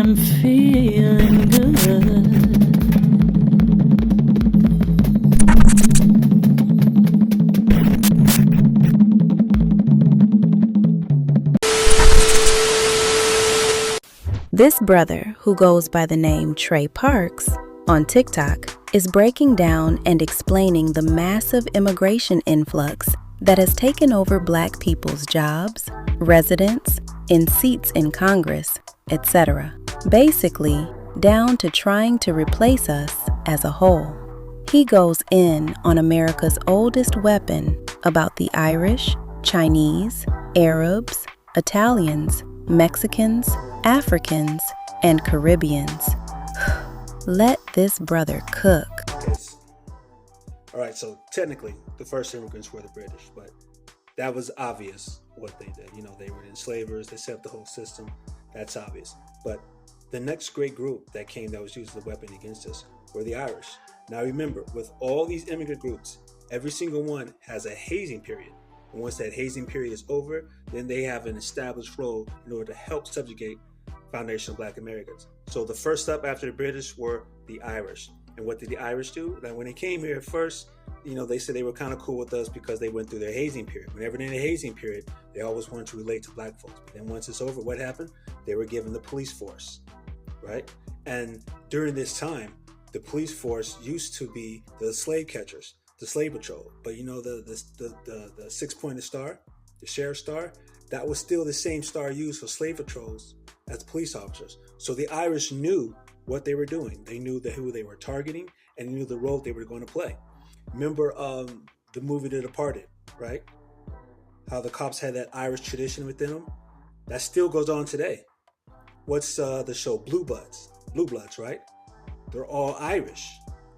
I'm feeling good. This brother, who goes by the name 𝒲𝒯ℋ𝒰 on TikTok, is breaking down and explaining the massive immigration influx that has taken over Black people's jobs, residence, and seats in Congress, etc. Basically, down to trying to replace us as a whole. He goes in on America's oldest weapon about the Irish, Chinese, Arabs, Italians, Mexicans, Africans, and Caribbeans. Let this brother cook. Yes. All right, so technically, the first immigrants were the British, but that was obvious what they did. You know, they were enslavers, they set up the whole system. That's obvious. But the next great group that came that was used as a weapon against us were the Irish. Now remember, with all these immigrant groups, every single one has a hazing period. And once that hazing period is over, then they have an established role in order to help subjugate foundational Black Americans. So the first up after the British were the Irish. And what did the Irish do? Now, when they came here at first, you know, they said they were kind of cool with us because they went through their hazing period. Whenever they're in a hazing period, they always wanted to relate to Black folks. But then once it's over, what happened? They were given the police force, right? And during this time, the police force used to be the slave catchers, the slave patrol. But you know, the 6-pointed star, the sheriff's star, that was still the same star used for slave patrols as police officers. So the Irish knew what they were doing. They knew who they were targeting and knew the role they were going to play. Remember the movie The Departed, right? How the cops had that Irish tradition within them? That still goes on today. What's the show? Blue Bloods, right? They're all Irish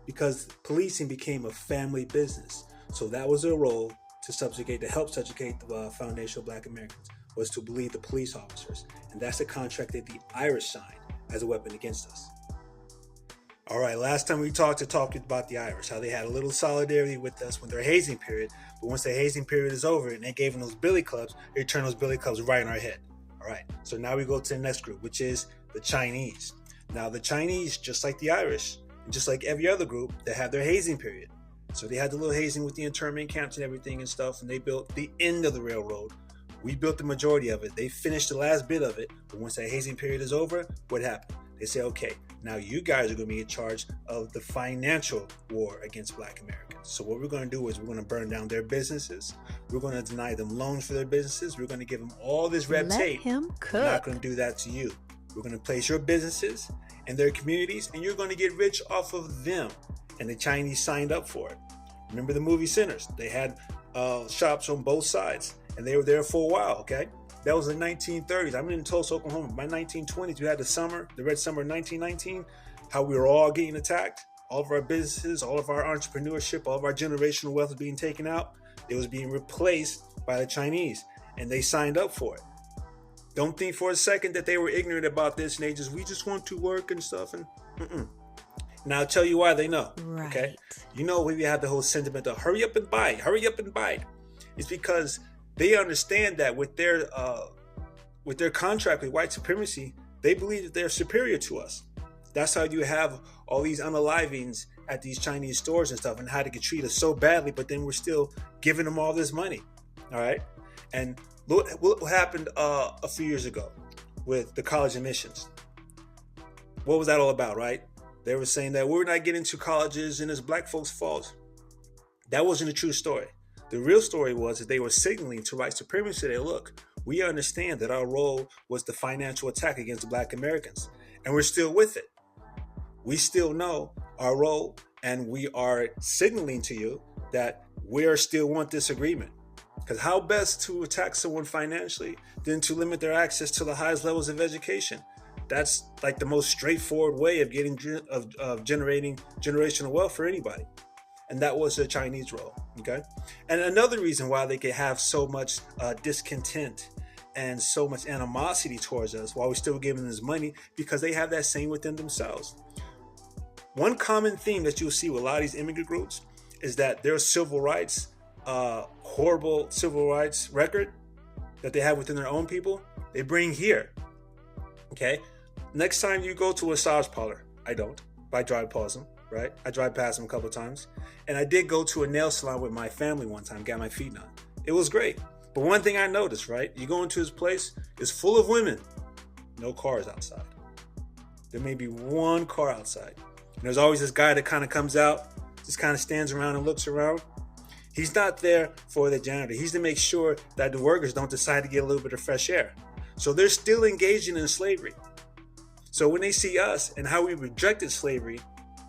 because policing became a family business. So that was their role to help subjugate the foundational Black Americans, was to bleed the police officers. And that's the contract that the Irish signed as a weapon against us. All right, last time we talked about the Irish, how they had a little solidarity with us when their hazing period, but once the hazing period is over and they gave them those billy clubs, they turned those billy clubs right in our head. All right, so now we go to the next group, which is the Chinese. Now the Chinese, just like the Irish, and just like every other group, they have their hazing period. So they had the little hazing with the internment camps and everything and stuff, and they built the end of the railroad. We built the majority of it. They finished the last bit of it, but once that hazing period is over, what happened? They say, okay, now you guys are going to be in charge of the financial war against Black Americans. So what we're going to do is we're going to burn down their businesses. We're going to deny them loans for their businesses. We're going to give them all this red tape. Let him cook. We're not going to do that to you. We're going to place your businesses in their communities, and you're going to get rich off of them. And the Chinese signed up for it. Remember the movie Sinners? They had shops on both sides, and they were there for a while, okay? That was the 1930s. I'm in Tulsa, Oklahoma. By 1920s, we had the Red Summer of 1919, how we were all getting attacked. All of our businesses, all of our entrepreneurship, all of our generational wealth was being taken out. It was being replaced by the Chinese, and they signed up for it. Don't think for a second that they were ignorant about this and we just want to work and stuff. And Now I'll tell you why they know. Right. Okay, you know, we have the whole sentiment of hurry up and buy. It's because they understand that with their contract with white supremacy, they believe that they're superior to us. That's how you have all these unalivings at these Chinese stores and stuff, and how they can treat us so badly, but then we're still giving them all this money. All right, and look what happened a few years ago with the college admissions. What was that all about, right? They were saying that we're not getting to colleges and it's Black folks' fault. That wasn't a true story. The real story was that they were signaling to white supremacy that, look, we understand that our role was the financial attack against the Black Americans, and we're still with it. We still know our role, and we are signaling to you that we still want this agreement. Because how best to attack someone financially than to limit their access to the highest levels of education? That's like the most straightforward way of generating generational wealth for anybody. And that was the Chinese role, okay? And another reason why they could have so much discontent and so much animosity towards us while we're still giving them this money, because they have that same within themselves. One common theme that you'll see with a lot of these immigrant groups is that their civil rights, horrible civil rights record that they have within their own people, they bring here, okay? Next time you go to a massage parlor, I don't, but I drive past them, right? I drive past them a couple of times. And I did go to a nail salon with my family one time, got my feet done. It was great. But one thing I noticed, right? You go into this place, it's full of women, no cars outside. There may be one car outside. And there's always this guy that kind of comes out, just kind of stands around and looks around. He's not there for the janitor. He's to make sure that the workers don't decide to get a little bit of fresh air. So they're still engaging in slavery. So when they see us and how we rejected slavery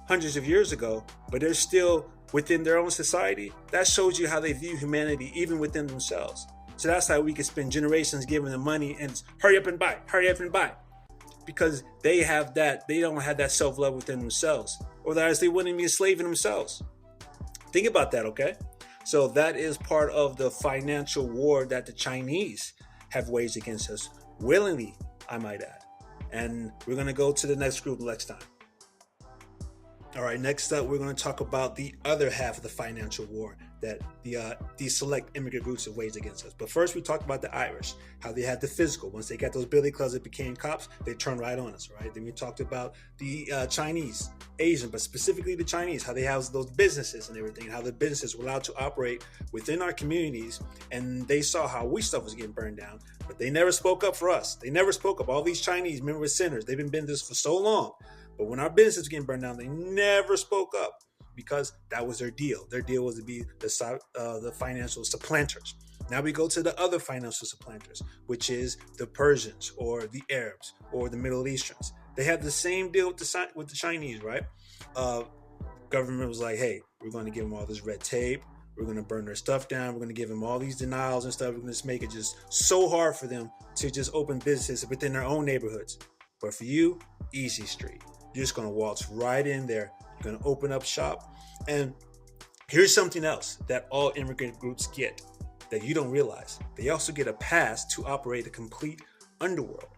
hundreds of years ago, but they're still within their own society, that shows you how they view humanity even within themselves. So that's how we can spend generations giving them money and hurry up and buy, because they don't have that self-love within themselves, or otherwise they wouldn't be enslaving themselves. Think about that, okay? So that is part of the financial war that the Chinese have waged against us, willingly, I might add. And we're going to go to the next group next time. All right, next up, we're going to talk about the other half of the financial war that these select immigrant groups have waged against us. But first, we talked about the Irish, how they had the physical. Once they got those billy clubs that became cops, they turned right on us, right? Then we talked about the Chinese, Asian, but specifically the Chinese, how they house those businesses and everything, and how the businesses were allowed to operate within our communities. And they saw how we stuff was getting burned down, but they never spoke up for us. They never spoke up. All these Chinese, remember, sinners, they've been this for so long. But when our business was getting burned down, they never spoke up, because that was their deal. Their deal was to be the financial supplanters. Now we go to the other financial supplanters, which is the Persians or the Arabs or the Middle Easterns. They had the same deal with the Chinese, right? Government was like, hey, we're going to give them all this red tape. We're going to burn their stuff down. We're going to give them all these denials and stuff. We're going to just make it just so hard for them to just open businesses within their own neighborhoods. But for you, easy street. You're just going to waltz right in there. You're going to open up shop. And here's something else that all immigrant groups get that you don't realize. They also get a pass to operate a complete underworld.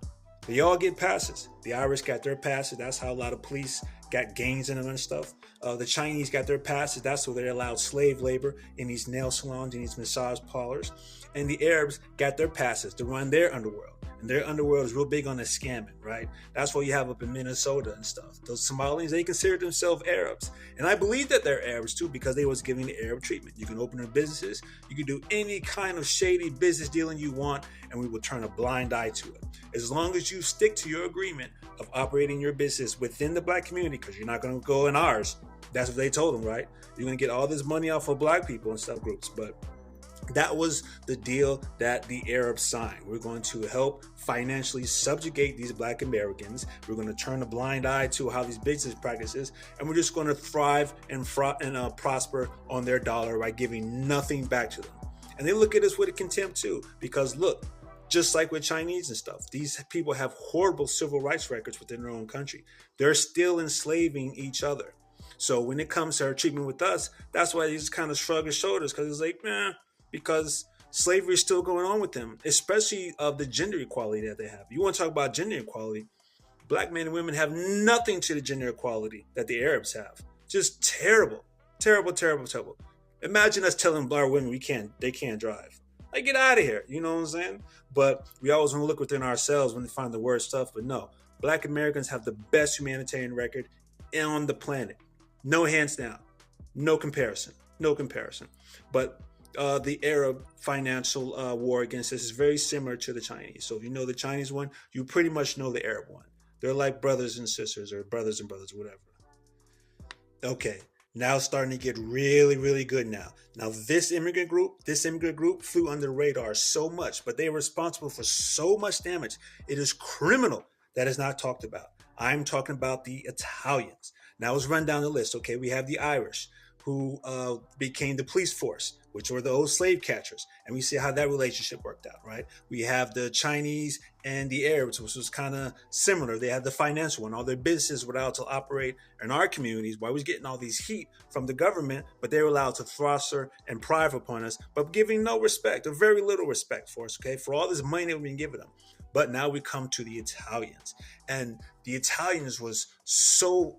They all get passes. The Irish got their passes. That's how a lot of police got gangs in them and stuff. The Chinese got their passes. That's where they allowed slave labor in these nail salons and these massage parlors. And the Arabs got their passes to run their underworld. And their underworld is real big on the scamming, right? That's what you have up in Minnesota and stuff. Those Somalians, they consider themselves Arabs. And I believe that they're Arabs too, because they was giving the Arab treatment. You can open their businesses. You can do any kind of shady business dealing you want, and we will turn a blind eye to it. As long as you stick to your agreement of operating your business within the black community, because you're not going to go in ours. That's what they told them, right? You're going to get all this money off of black people and subgroups, but that was the deal that the Arabs signed. We're going to help financially subjugate these black Americans. We're going to turn a blind eye to how these business practices, and we're just going to thrive and prosper on their dollar by giving nothing back to them. And they look at us with a contempt too, because look, just like with Chinese and stuff, these people have horrible civil rights records within their own country. They're still enslaving each other. So when it comes to our treatment with us, that's why they just kind of shrug his shoulders, because it's like, because slavery is still going on with them, especially of the gender equality that they have. You want to talk about gender equality? Black men and women have nothing to the gender equality that the Arabs have. Just terrible, terrible, terrible, terrible. Imagine us telling our women they can't drive. Like, get out of here. You know what I'm saying? But we always want to look within ourselves when we find the worst stuff. But no, black Americans have the best humanitarian record on the planet. No hands down. No comparison. But the Arab financial war against us is very similar to the Chinese. So if you know the Chinese one, you pretty much know the Arab one. They're like brothers and sisters, or brothers and brothers, whatever. Okay, now it's starting to get really, really good now. Now this immigrant group flew under the radar so much, but they were responsible for so much damage. It is criminal that is not talked about. I'm talking about the Italians. Now let's run down the list. Okay, we have the Irish, who became the police force, which were the old slave catchers. And we see how that relationship worked out, right? We have the Chinese and the Arabs, which was kind of similar. They had the financial one. All their businesses were allowed to operate in our communities while we was getting all these heat from the government, but they were allowed to thrust and prive upon us, but giving no respect, or very little respect for us, okay? For all this money that we've been giving them. But now we come to the Italians. And the Italians was so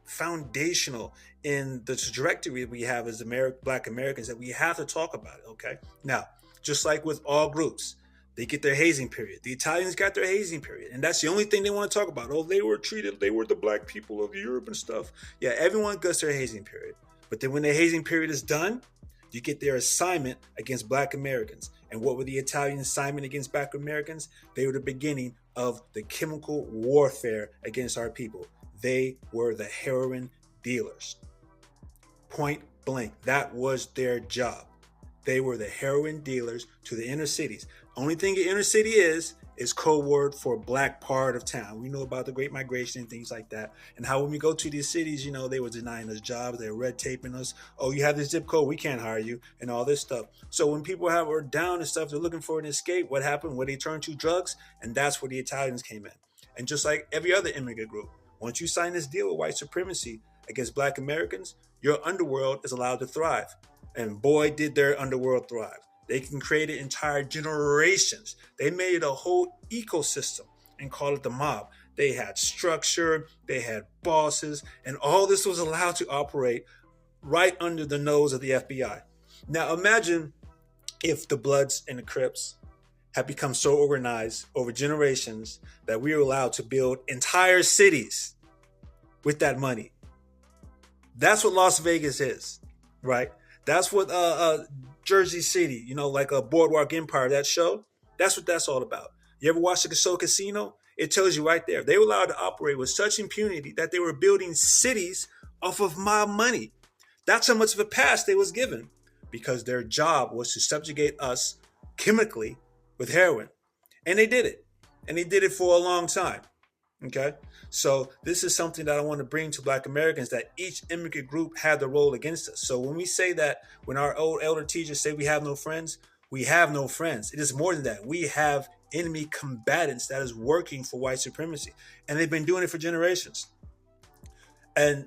foundational in the trajectory we have as Black Americans that we have to talk about it, okay? Now, just like with all groups, They get their hazing period. The Italians got their hazing period. And that's the only thing they want to talk about. Oh, they were the black people of Europe and stuff. Yeah, everyone gets their hazing period. But then when the hazing period is done, you get their assignment against black Americans. And what were the Italian assignment against black Americans? They were the beginning of the chemical warfare against our people. They were the heroin dealers. Point blank. That was their job. They were the heroin dealers to the inner cities. Only thing the inner city is code word for black part of town. We know about the Great Migration and things like that. And how when we go to these cities, they were denying us jobs. They were red taping us. Oh, you have this zip code, we can't hire you, and all this stuff. So when people were down and stuff, they're looking for an escape. What happened? Well, they turned to drugs, and that's where the Italians came in. And just like every other immigrant group, once you sign this deal with white supremacy against black Americans, your underworld is allowed to thrive. And boy, did their underworld thrive. They can create entire generations. They made a whole ecosystem and called it the mob. They had structure, they had bosses, and all this was allowed to operate right under the nose of the FBI. Now imagine if the Bloods and the Crips had become so organized over generations that we were allowed to build entire cities with that money. That's what Las Vegas is, right? That's what Jersey City, like a Boardwalk Empire, that show, that's what that's all about. You ever watch the show Casino? It tells you right there. They were allowed to operate with such impunity that they were building cities off of mob money. That's how much of a pass they was given, because their job was to subjugate us chemically with heroin. And they did it. And they did it for a long time. Okay? So this is something that I want to bring to black Americans, that each immigrant group had the role against us. So when we say that, when our old elder teachers say we have no friends, we have no friends. It is more than that. We have enemy combatants that is working for white supremacy. And they've been doing it for generations. And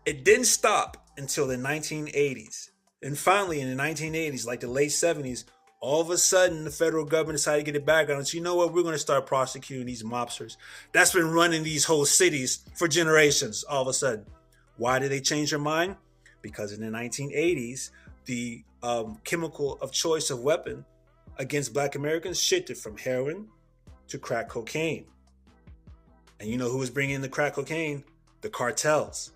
it didn't stop until the 1980s. And finally, in the 1980s, like the late 70s, all of a sudden, the federal government decided to get it back on. So you know what? We're going to start prosecuting these mobsters. That's been running these whole cities for generations all of a sudden. Why did they change their mind? Because in the 1980s, the chemical of choice of weapon against black Americans shifted from heroin to crack cocaine. And you know who was bringing in the crack cocaine? The cartels.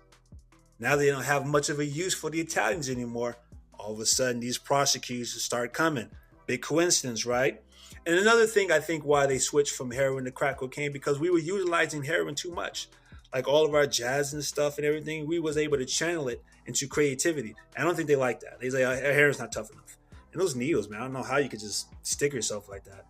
Now they don't have much of a use for the Italians anymore. All of a sudden, these prosecutors start coming. Big coincidence, right? And another thing, I think why they switched from heroin to crack cocaine, because we were utilizing heroin too much. Like all of our jazz and stuff and everything, we was able to channel it into creativity. I don't think they like that. They say, heroin's not tough enough. And those needles, man, I don't know how you could just stick yourself like that.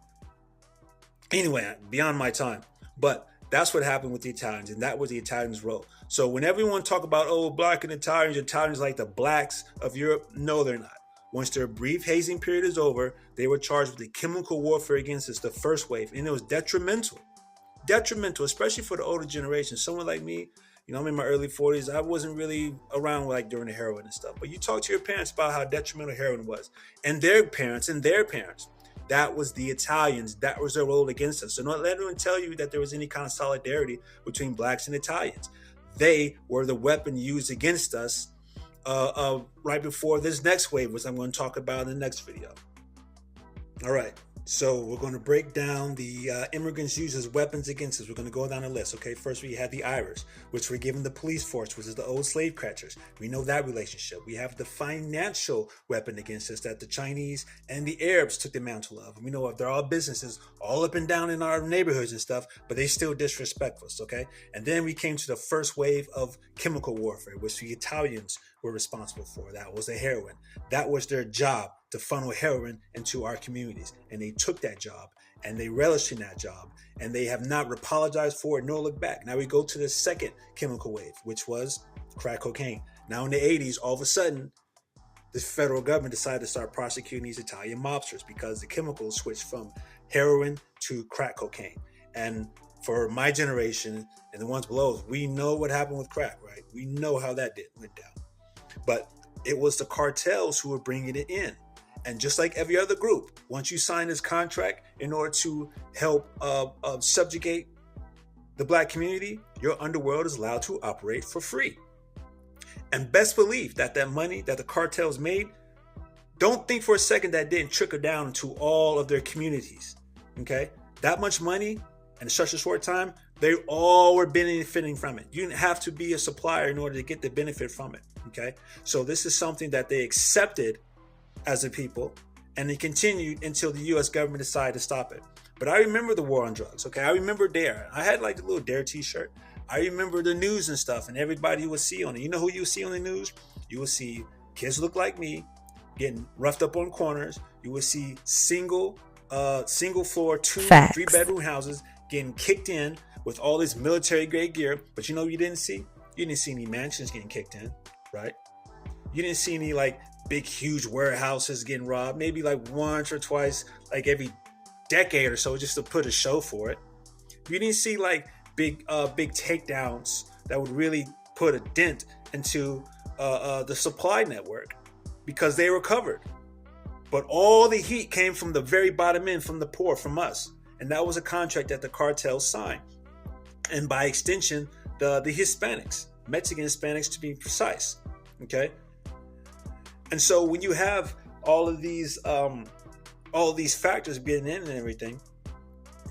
Anyway, beyond my time. But that's what happened with the Italians, and that was the Italians' role. So when everyone talk about, black and Italians like the blacks of Europe, no, they're not. Once their brief hazing period is over, they were charged with the chemical warfare against us, the first wave. And it was detrimental, especially for the older generation. Someone like me, I'm in my early 40s. I wasn't really around like during the heroin and stuff. But you talk to your parents about how detrimental heroin was, and their parents. That was the Italians. That was their role against us. So don't let anyone tell you that there was any kind of solidarity between blacks and Italians. They were the weapon used against us right before this next wave, which I'm going to talk about in the next video. All right. So we're going to break down the immigrants used as weapons against us. We're going to go down the list. Okay, first we had the Irish, which were given the police force, which is the old slave catchers. We know that relationship. We have the financial weapon against us that the Chinese and the Arabs took the mantle of. And we know they're all businesses all up and down in our neighborhoods and stuff, but they still disrespect us. Okay, and then we came to the first wave of chemical warfare, which the Italians were responsible for. That was the heroin. That was their job, to funnel heroin into our communities. And they took that job and they relished in that job, and they have not apologized for it nor looked back. Now we go to the second chemical wave, which was crack cocaine. Now in the 80s, all of a sudden, the federal government decided to start prosecuting these Italian mobsters because the chemicals switched from heroin to crack cocaine. And for my generation and the ones below us, we know what happened with crack, right? We know how that went down. But it was the cartels who were bringing it in. And just like every other group, once you sign this contract in order to help subjugate the black community, your underworld is allowed to operate for free. And best believe that that money that the cartels made Don't think for a second that didn't trickle down into all of their communities. Okay, that much money in such a short time, they all were benefiting from it. You didn't have to be a supplier in order to get the benefit from it. Okay, so this is something that they accepted as a people, and they continued until the U.S. government decided to stop it. But I remember the war on drugs. Okay, I remember DARE. I had like the little DARE T-shirt. I remember the news and stuff, and everybody you would see on it. You know who you would see on the news? You would see kids look like me getting roughed up on corners. You would see single floor, 2, 3 bedroom houses getting kicked in with all this military grade gear. But you know what you didn't see? You didn't see any mansions getting kicked in, right? You didn't see any like big, huge warehouses getting robbed. Maybe like once or twice, like every decade or so, just to put a show for it. You didn't see like big takedowns that would really put a dent into the supply network, because they were covered. But all the heat came from the very bottom end, from the poor, from us. And that was a contract that the cartels signed. And by extension, the Hispanics, Mexican Hispanics to be precise. Okay. And so when you have all of these factors getting in and everything,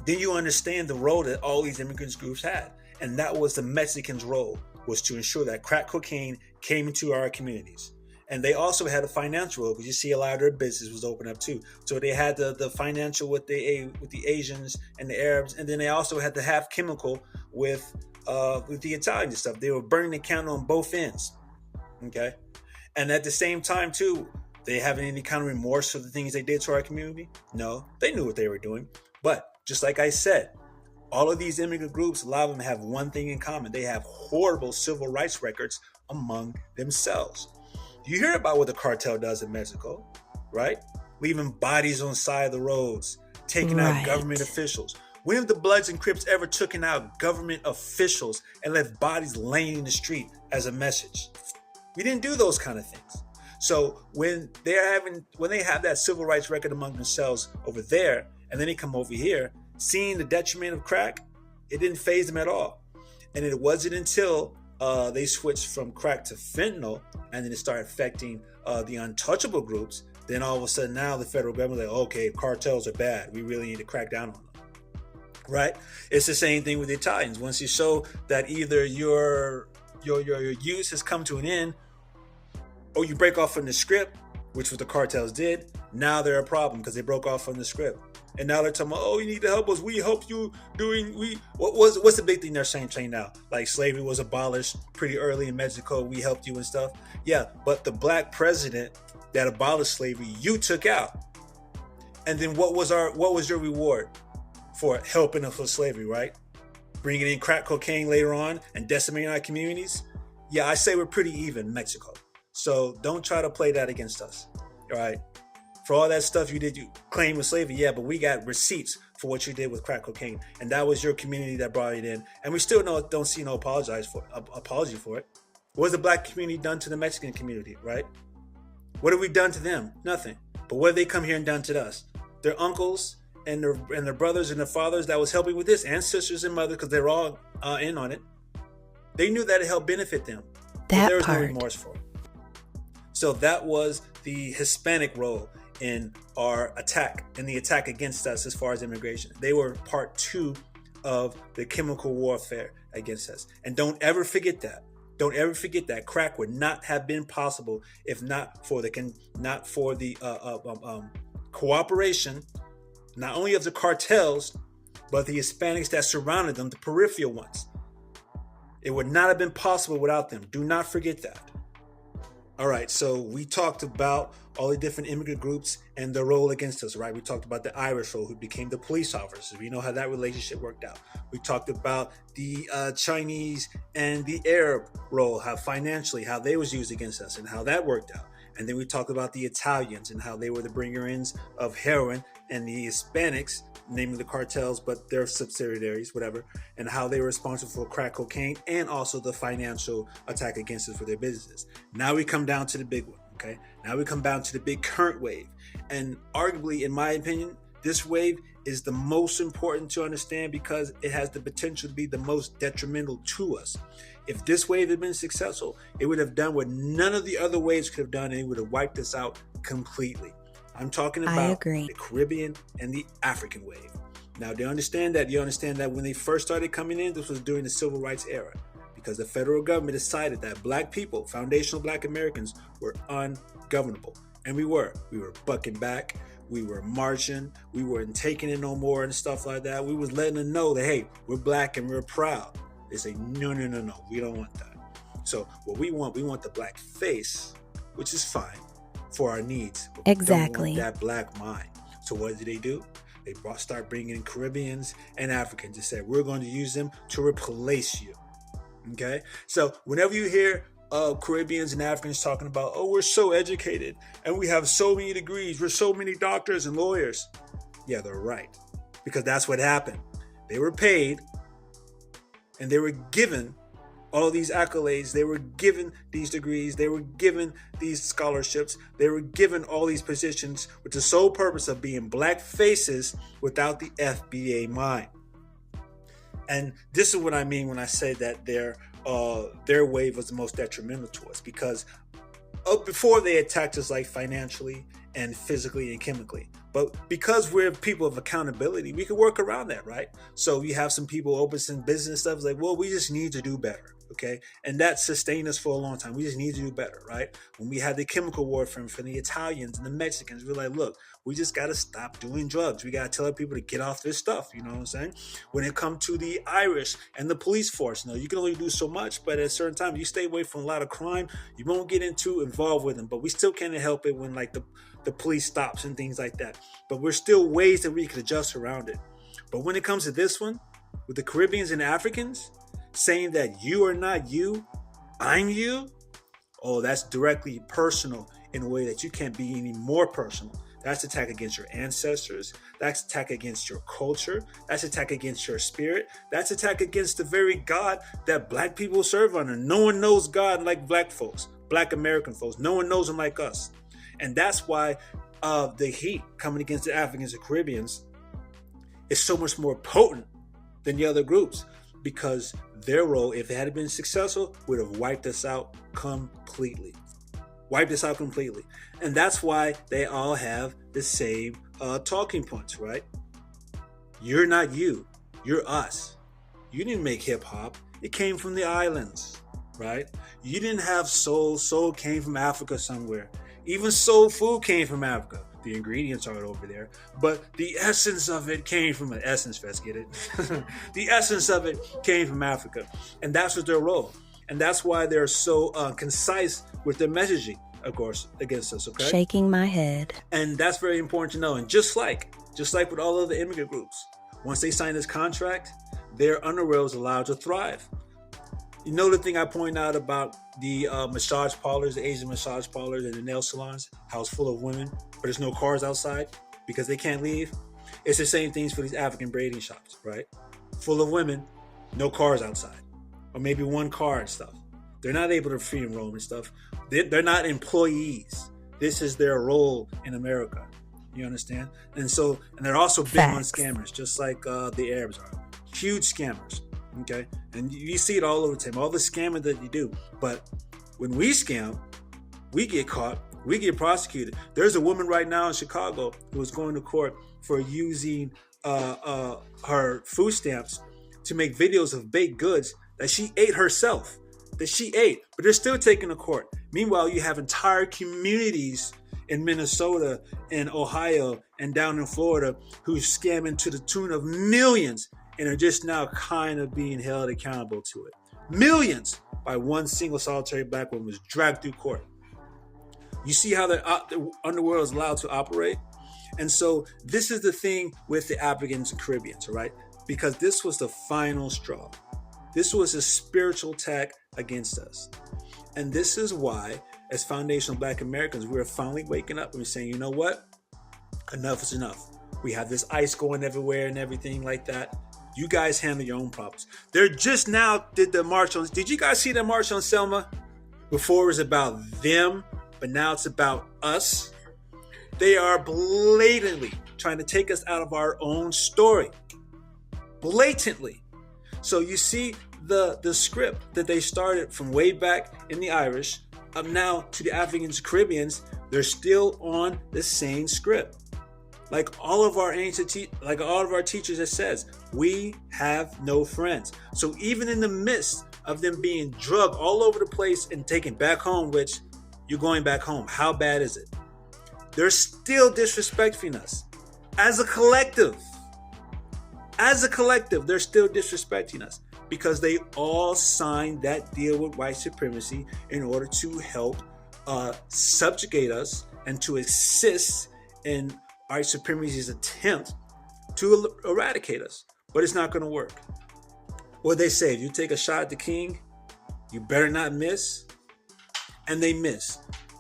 then you understand the role that all these immigrants groups had. And that was the Mexicans' role, was to ensure that crack cocaine came into our communities. And they also had a financial role, because you see a lot of their business was open up too. So they had the financial with the Asians and the Arabs, and then they also had the half chemical with the Italian stuff. They were burning the candle on both ends. Okay, and at the same time too, they having any kind of remorse for the things they did to our community? No, they knew what they were doing. But just like I said, all of these immigrant groups, a lot of them have one thing in common: they have horrible civil rights records among themselves. You hear about what the cartel does in Mexico, right? Leaving bodies on the side of the roads, taking out government officials. When have the Bloods and Crips ever taken out government officials and left bodies laying in the street as a message? We didn't do those kind of things. So when they have that civil rights record among themselves over there, and then they come over here, seeing the detriment of crack, it didn't faze them at all. And it wasn't until they switched from crack to fentanyl, and then it started affecting the untouchable groups. Then all of a sudden now the federal government is like, okay, cartels are bad. We really need to crack down on them. Right? It's the same thing with the Italians. Once you show that either your use has come to an end, or you break off from the script, which what the cartels did, now they're a problem because they broke off from the script. And now they're talking about, oh, you need to help us. We help you what's the big thing they're saying now? Like slavery was abolished pretty early in Mexico. We helped you and stuff. Yeah, but the black president that abolished slavery, you took out. And then what was your reward for helping us with slavery, right? Bringing in crack cocaine later on and decimating our communities. Yeah, I say we're pretty even in Mexico. So don't try to play that against us. All right. For all that stuff you did, you claim with slavery, yeah, but we got receipts for what you did with crack cocaine, and that was your community that brought it in, and we still don't see no apology for it. What has the black community done to the Mexican community, right? What have we done to them? Nothing. But what have they come here and done to us? Their uncles and their brothers and their fathers that was helping with this, and sisters and mothers, because they're all in on it. They knew that it helped benefit them. But there was no remorse for it. So that was the Hispanic role in our attack, in the attack against us as far as immigration. They were part 2 of the chemical warfare against us. And don't ever forget that. Don't ever forget that crack would not have been possible if not for the cooperation, not only of the cartels, but the Hispanics that surrounded them, the peripheral ones. It would not have been possible without them. Do not forget that. All right, so we talked about all the different immigrant groups and their role against us, right? We talked about the Irish role, who became the police officers. We know how that relationship worked out. We talked about the Chinese and the Arab role, how financially, how they was used against us and how that worked out. And then we talked about the Italians and how they were the bringer-ins of heroin, and the Hispanics, namely the cartels, but their subsidiaries, whatever, and how they were responsible for crack cocaine and also the financial attack against us for their businesses. Now we come down to the big one, okay? Now we come down to the big current wave. And arguably, in my opinion, this wave is the most important to understand because it has the potential to be the most detrimental to us. If this wave had been successful, it would have done what none of the other waves could have done, and it would have wiped us out completely. I'm talking I about agree. the Caribbean and the African wave. Now, you understand that when they first started coming in, this was during the Civil Rights era, because the federal government decided that black people, foundational black Americans, were ungovernable. And we were bucking back, we were marching, we weren't taking it no more and stuff like that. We was letting them know that, hey, we're black and we're proud. They say, no, we don't want that. So what we want the black face, which is fine for our needs. But Exactly. we don't want that black mind. So what do? They start bringing in Caribbeans and Africans and say, we're going to use them to replace you. Okay? So whenever you hear Caribbeans and Africans talking about, oh, we're so educated and we have so many degrees, we're so many doctors and lawyers. Yeah, they're right. Because that's what happened. They were paid and they were given all these accolades, they were given these degrees, they were given these scholarships, they were given all these positions with the sole purpose of being black faces without the FBA mind. And this is what I mean when I say that their wave was the most detrimental to us, because before they attacked us like financially and physically and chemically. But because we're people of accountability, we can work around that, right? So you have some people open some business stuff like, well, we just need to do better, okay? And that sustained us for a long time. We just need to do better, right? When we had the chemical warfare from the Italians and the Mexicans, we're like, look, we just got to stop doing drugs. We got to tell people to get off this stuff, you know what I'm saying? When it comes to the Irish and the police force, you can only do so much, but at a certain time, you stay away from a lot of crime, you won't get involved with them, but we still can't help it when like the police stops and things like that. But we're still ways that we could adjust around it. But when it comes to this one, with the Caribbeans and Africans saying that you are not you, I'm you, oh, that's directly personal in a way that you can't be any more personal. That's attack against your ancestors. That's attack against your culture. That's attack against your spirit. That's attack against the very God that black people serve under. No one knows God like black folks, black American folks. No one knows him like us. And that's why the heat coming against the Africans and Caribbeans is so much more potent than the other groups, because their role, if it had been successful, would have wiped us out completely. And that's why they all have the same talking points, right? You're not you. You're us. You didn't make hip hop. It came from the islands, right? You didn't have soul. Soul came from Africa somewhere. Even soul food came from Africa. The ingredients aren't over there, but the essence of it came from an Essence Fest, get it? The essence of it came from Africa. And that's what their role. And that's why they're so concise with their messaging, of course, against us, okay? Shaking my head. And that's very important to know. And just like with all other immigrant groups, once they sign this contract, their underworld is allowed to thrive. You know the thing I point out about the massage parlors, the Asian massage parlors and the nail salons, how it's full of women, but there's no cars outside because they can't leave? It's the same things for these African braiding shops, right? Full of women, no cars outside. Or maybe one car and stuff. They're not able to free and roam and stuff. They're not employees. This is their role in America. You understand? And they're also big on scammers, just like the Arabs are. Huge scammers. Okay, and you see it all over the time, all the scamming that you do. But when we scam, we get caught, we get prosecuted. There's a woman right now in Chicago who is going to court for using her food stamps to make videos of baked goods that she ate herself, but they're still taking to court. Meanwhile, you have entire communities in Minnesota and Ohio and down in Florida who's scamming to the tune of millions and are just now kind of being held accountable to it. Millions by one single solitary black woman was dragged through court. You see how the underworld is allowed to operate? And so this is the thing with the Africans and Caribbeans, all right? Because this was the final straw. This was a spiritual attack against us. And this is why, as foundational black Americans, we're finally waking up and we're saying, you know what? Enough is enough. We have this ICE going everywhere and everything like that. You guys handle your own problems. They're just now did the march on. Did you guys see the march on Selma? Before it was about them, but now it's about us. They are blatantly trying to take us out of our own story. Blatantly. So you see the script that they started from way back in the Irish up now to the Africans, Caribbeans. They're still on the same script. Like all of our teachers, it says, we have no friends. So even in the midst of them being drugged all over the place and taken back home, which you're going back home, how bad is it? They're still disrespecting us as a collective. As a collective, they're still disrespecting us because they all signed that deal with white supremacy in order to help subjugate us and to assist in white supremacy's attempt to eradicate us. But it's not going to work. What they say, if you take a shot at the king, you better not miss. And they miss.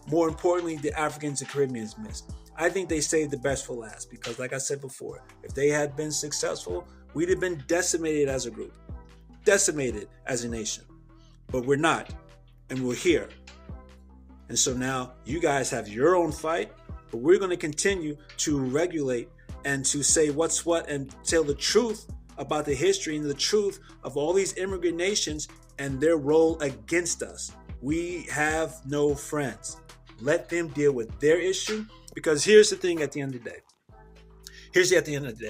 More importantly, the Africans and Caribbeans missed. I think they saved the best for last because, like I said before, if they had been successful, we'd have been decimated as a group, decimated as a nation. But we're not, and we're here. And so now you guys have your own fight, but we're going to continue to regulate and to say what's what and tell the truth about the history and the truth of all these immigrant nations and their role against us. We have no friends. Let them deal with their issue, because here's the thing at the end of the day.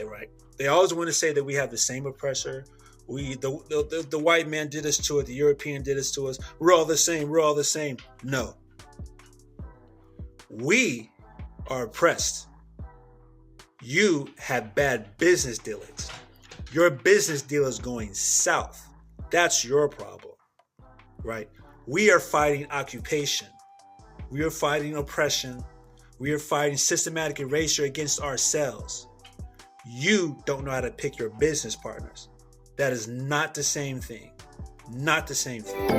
Right? They always want to say that we have the same oppressor. The white man did us to it. The European did us to us. We're all the same. No. We are oppressed. You have bad business dealings. Your business deal is going south. That's your problem, right? We are fighting occupation. We are fighting oppression. We are fighting systematic erasure against ourselves. You don't know how to pick your business partners. That is not the same thing. Not the same thing.